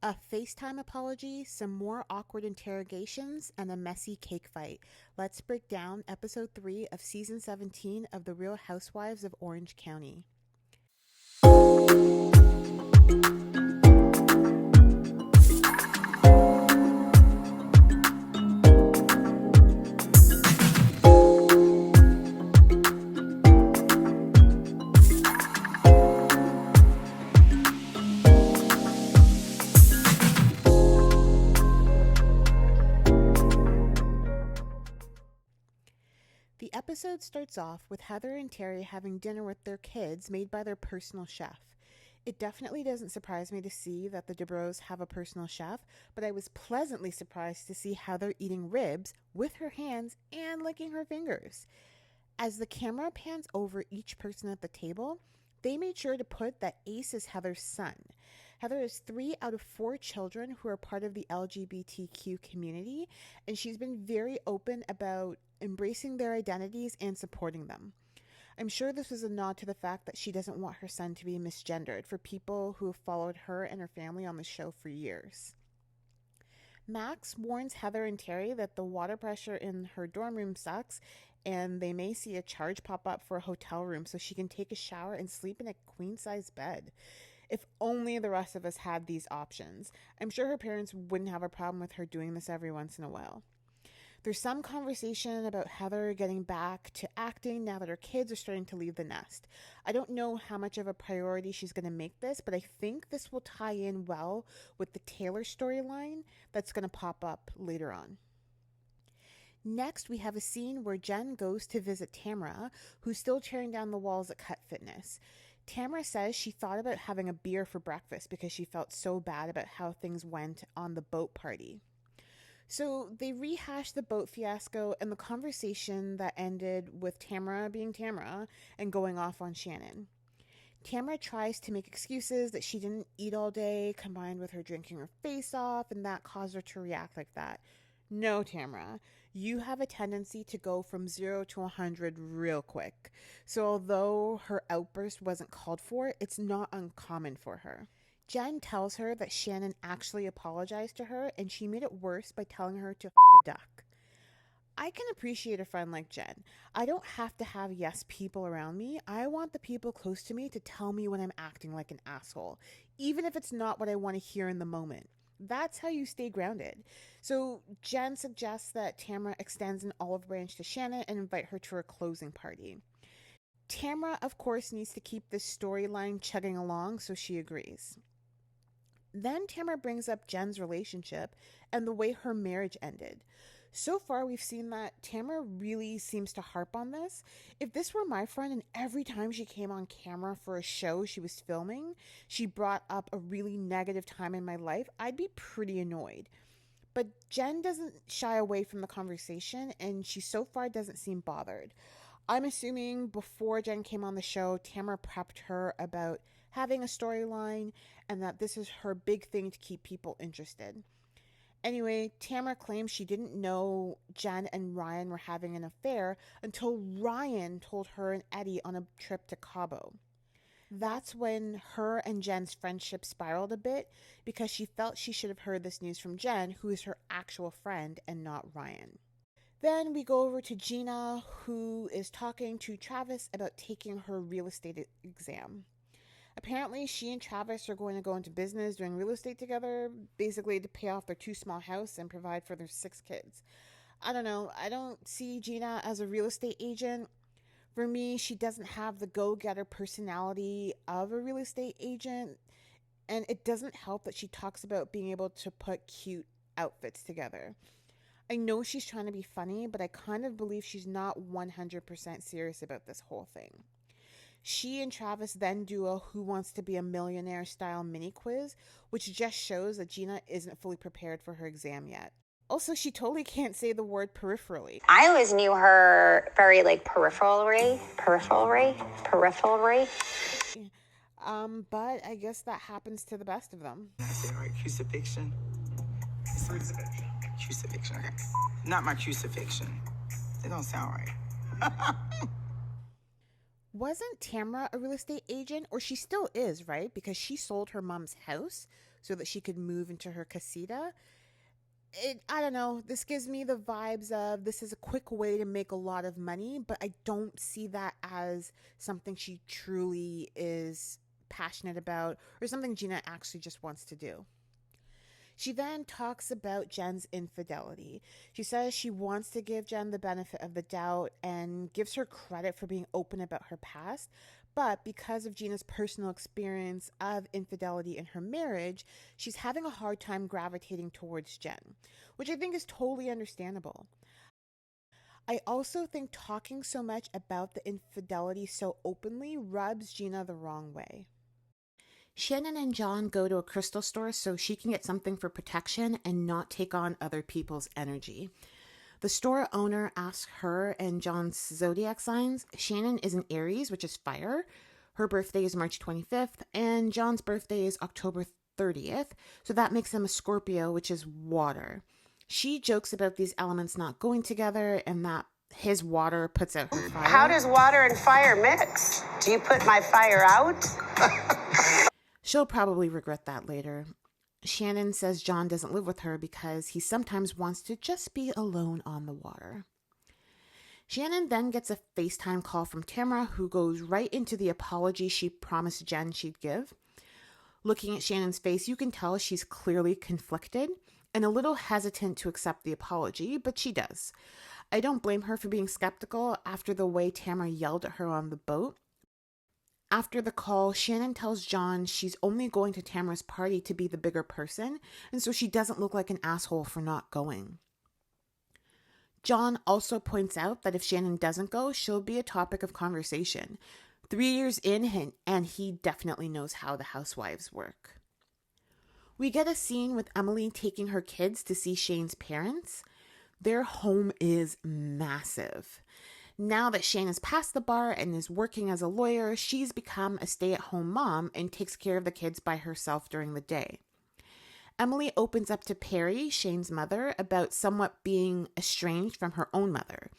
A FaceTime apology, some more awkward interrogations, and a messy cake fight. Let's break down episode 3 of season 17 of The Real Housewives of Orange County. The episode starts off with Heather and Terry having dinner with their kids made by their personal chef. It definitely doesn't surprise me to see that the Dubrows have a personal chef, but I was pleasantly surprised to see Heather eating ribs with her hands and licking her fingers. As the camera pans over each person at the table, they made sure to put that Ace is Heather's son. Heather has 3 out of 4 children who are part of the LGBTQ community, and she's been very open about embracing their identities and supporting them. I'm sure this was a nod to the fact that she doesn't want her son to be misgendered for people who have followed her and her family on the show for years. Max warns Heather and Terry that the water pressure in her dorm room sucks and they may see a charge pop up for a hotel room so she can take a shower and sleep in a queen-size bed. If only the rest of us had these options. I'm sure her parents wouldn't have a problem with her doing this every once in a while. There's some conversation about Heather getting back to acting now that her kids are starting to leave the nest. I don't know how much of a priority she's going to make this, but I think this will tie in well with the Taylor storyline that's going to pop up later on. Next, we have a scene where Jenn goes to visit Tamra, who's still tearing down the walls at Cut Fitness. Tamra says she thought about having a beer for breakfast because she felt so bad about how things went on the boat party. So they rehash the boat fiasco and the conversation that ended with Tamra being Tamra and going off on Shannon. Tamra tries to make excuses that she didn't eat all day, combined with her drinking her face off, and that caused her to react like that. No, Tamra, you have a tendency to go from 0 to 100 real quick. So although her outburst wasn't called for, it's not uncommon for her. Jenn tells her that Shannon actually apologized to her and she made it worse by telling her to f*** a duck. I can appreciate a friend like Jenn. I don't have to have yes people around me. I want the people close to me to tell me when I'm acting like an asshole, even if it's not what I want to hear in the moment. That's how you stay grounded. So Jenn suggests that Tamra extends an olive branch to Shannon and invite her to her closing party. Tamra, of course, needs to keep this storyline chugging along, so she agrees. Then Tamra brings up Jenn's relationship and the way her marriage ended. So far, we've seen that Tamra really seems to harp on this. If this were my friend and every time she came on camera for a show she was filming, she brought up a really negative time in my life, I'd be pretty annoyed. But Jenn doesn't shy away from the conversation and she so far doesn't seem bothered. I'm assuming before Jenn came on the show, Tamra prepped her about having a storyline and that this is her big thing to keep people interested. Anyway, Tamra claims she didn't know Jenn and Ryan were having an affair until Ryan told her and Eddie on a trip to Cabo. That's when her and Jenn's friendship spiraled a bit because she felt she should have heard this news from Jenn, who is her actual friend and not Ryan. Then we go over to Gina, who is talking to Travis about taking her real estate exam. Apparently, she and Travis are going to go into business doing real estate together, basically to pay off their 2 small house and provide for their 6 kids. I don't know. I don't see Gina as a real estate agent. For me, she doesn't have the go-getter personality of a real estate agent, and it doesn't help that she talks about being able to put cute outfits together. I know she's trying to be funny, but I kind of believe she's not 100% serious about this whole thing. She and Travis then do a Who Wants to Be a Millionaire style mini quiz, which just shows that Gina isn't fully prepared for her exam yet. Also, she totally can't say the word peripherally. I always knew her very peripherally. But I guess that happens to the best of them. I say, all right, crucifixion. Crucifixion. Crucifixion, okay. Not my crucifixion. It don't sound right. Wasn't Tamra a real estate agent? Or she still is, right? Because she sold her mom's house. so that she could move into her casita. I don't know, this gives me the vibes of this is a quick way to make a lot of money, but I don't see that as something she truly is passionate about or something Gina actually just wants to do. She then talks about Jenn's infidelity. She says she wants to give Jenn the benefit of the doubt and gives her credit for being open about her past, but because of Gina's personal experience of infidelity in her marriage, she's having a hard time gravitating towards Jenn, which I think is totally understandable. I also think talking so much about the infidelity so openly rubs Gina the wrong way. Shannon and John go to a crystal store so she can get something for protection and not take on other people's energy. The store owner asks her and John's zodiac signs. Shannon is an Aries, which is fire. Her birthday is March 25th, and John's birthday is October 30th, so that makes him a Scorpio, which is water. She jokes about these elements not going together and that his water puts out her fire. How does water and fire mix? Do you put my fire out? She'll probably regret that later. Shannon says John doesn't live with her because he sometimes wants to just be alone on the water. Shannon then gets a FaceTime call from Tamra, who goes right into the apology she promised Jenn she'd give. Looking at Shannon's face, you can tell she's clearly conflicted and a little hesitant to accept the apology, but she does. I don't blame her for being skeptical after the way Tamra yelled at her on the boat. After the call, Shannon tells John she's only going to Tamra's party to be the bigger person, and so she doesn't look like an asshole for not going. John also points out that if Shannon doesn't go, she'll be a topic of conversation. 3 years in, and he definitely knows how the Housewives work. We get a scene with Emily taking her kids to see Shane's parents. Their home is massive. Now that Shane has passed the bar and is working as a lawyer, she's become a stay-at-home mom and takes care of the kids by herself during the day. Emily opens up to Perry, Shane's mother, about somewhat being estranged from her own mother.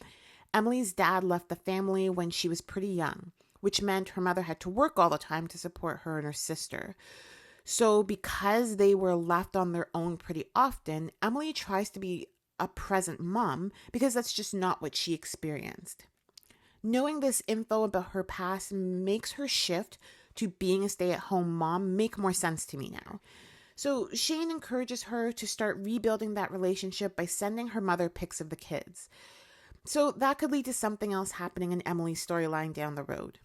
Emily's dad left the family when she was pretty young, which meant her mother had to work all the time to support her and her sister. So because they were left on their own pretty often, Emily tries to be a present mom because that's just not what she experienced. Knowing this info about her past makes her shift to being a stay-at-home mom make more sense to me now. So Shane encourages her to start rebuilding that relationship by sending her mother pics of the kids. So that could lead to something else happening in Emily's storyline down the road.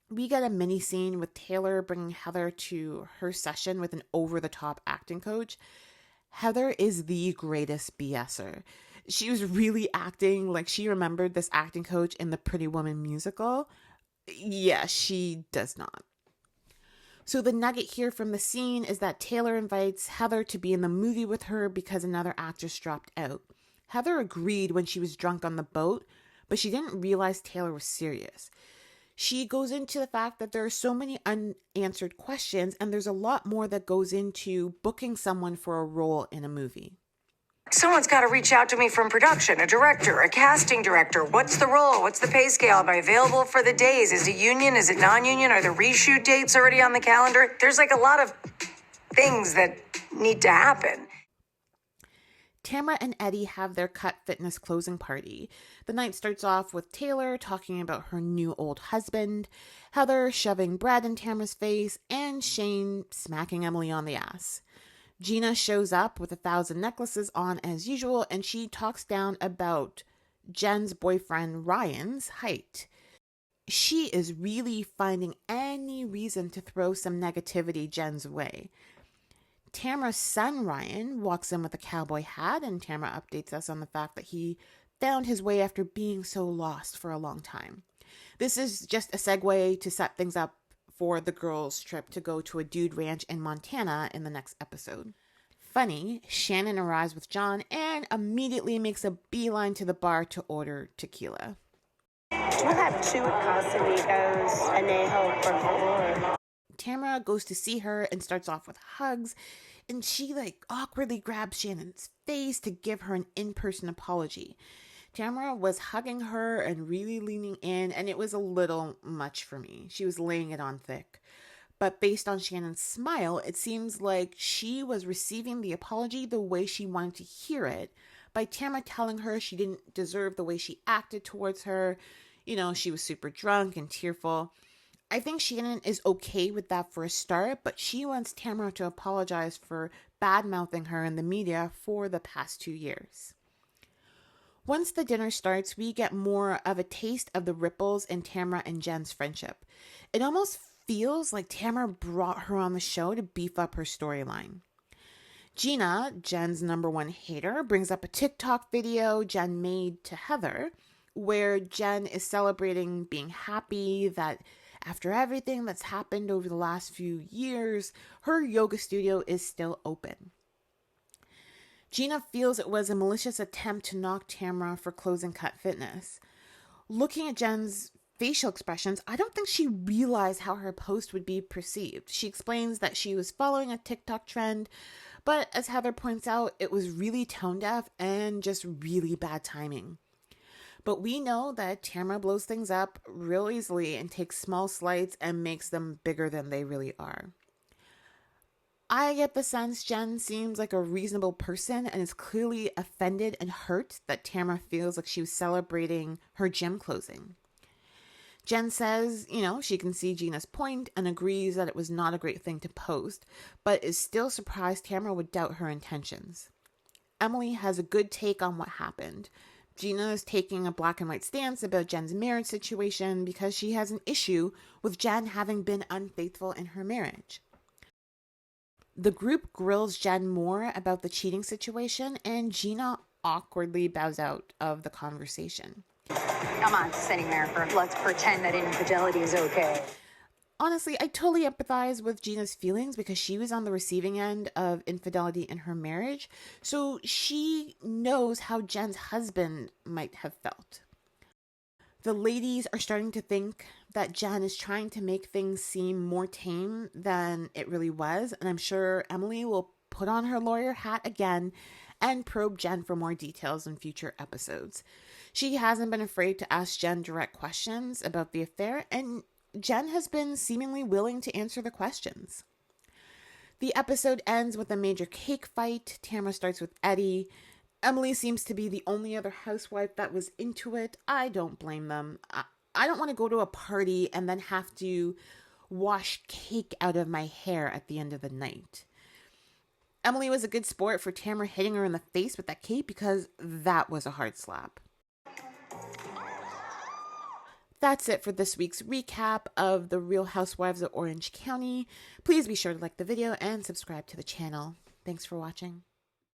We get a mini scene with Taylor bringing Heather to her session with an over-the-top acting coach. Heather is the greatest BSer. She was really acting like she remembered this acting coach in the Pretty Woman musical. Yeah, she does not. So the nugget here from the scene is that Taylor invites Heather to be in the movie with her because another actress dropped out. Heather agreed when she was drunk on the boat, but she didn't realize Taylor was serious. She goes into the fact that there are so many unanswered questions, and there's a lot more that goes into booking someone for a role in a movie. Someone's got to reach out to me from production, a director, a casting director. What's the role? What's the pay scale? Am I available for the days? Is it union? Is it non-union? Are the reshoot dates already on the calendar? There's like a lot of things that need to happen. Tamra and Eddie have their Cut Fitness closing party. The night starts off with Taylor talking about her new old husband, Heather shoving bread in Tamra's face, and Shane smacking Emily on the ass. Gina shows up with 1,000 necklaces on as usual, and she talks down about Jenn's boyfriend Ryan's height. She is really finding any reason to throw some negativity Jenn's way. Tamra's son Ryan walks in with a cowboy hat, and Tamra updates us on the fact that he found his way after being so lost for a long time. This is just a segue to set things up for the girls' trip to go to a dude ranch in Montana in the next episode. Funny, Shannon arrives with John and immediately makes a beeline to the bar to order tequila. We'll have 2 Casamigos, anejo, por favor. Tamra goes to see her and starts off with hugs, and she awkwardly grabs Shannon's face to give her an in-person apology. Tamra was hugging her and really leaning in, and it was a little much for me. She was laying it on thick. But based on Shannon's smile, it seems like she was receiving the apology the way she wanted to hear it, by Tamra telling her she didn't deserve the way she acted towards her. You know, she was super drunk and tearful. I think Shannon is okay with that for a start, but she wants Tamra to apologize for bad-mouthing her in the media for the past 2 years. Once the dinner starts, we get more of a taste of the ripples in Tamra and Jenn's friendship. It almost feels like Tamra brought her on the show to beef up her storyline. Gina, Jenn's #1 hater, brings up a TikTok video Jenn made to Heather, where Jenn is celebrating being happy that after everything that's happened over the last few years, her yoga studio is still open. Gina feels it was a malicious attempt to knock Tamra for closing Cut Fitness. Looking at Jenn's facial expressions, I don't think she realized how her post would be perceived. She explains that she was following a TikTok trend, but as Heather points out, it was really tone deaf and just really bad timing. But we know that Tamra blows things up real easily and takes small slights and makes them bigger than they really are. I get the sense Jenn seems like a reasonable person and is clearly offended and hurt that Tamra feels like she was celebrating her gym closing. Jenn says, she can see Gina's point and agrees that it was not a great thing to post, but is still surprised Tamra would doubt her intentions. Emily has a good take on what happened. Gina is taking a black and white stance about Jenn's marriage situation because she has an issue with Jenn having been unfaithful in her marriage. The group grills Jenn more about the cheating situation, and Gina awkwardly bows out of the conversation. I'm not sitting there for let's pretend that infidelity is okay. Honestly, I totally empathize with Gina's feelings because she was on the receiving end of infidelity in her marriage, so she knows how Jenn's husband might have felt. The ladies are starting to think that Jenn is trying to make things seem more tame than it really was, and I'm sure Emily will put on her lawyer hat again and probe Jenn for more details in future episodes. She hasn't been afraid to ask Jenn direct questions about the affair, and Jenn has been seemingly willing to answer the questions. The episode ends with a major cake fight. Tamra starts with Eddie. Emily seems to be the only other housewife that was into it. I don't blame them. I don't want to go to a party and then have to wash cake out of my hair at the end of the night. Emily was a good sport for Tamra hitting her in the face with that cake because that was a hard slap. That's it for this week's recap of The Real Housewives of Orange County. Please be sure to like the video and subscribe to the channel. Thanks for watching.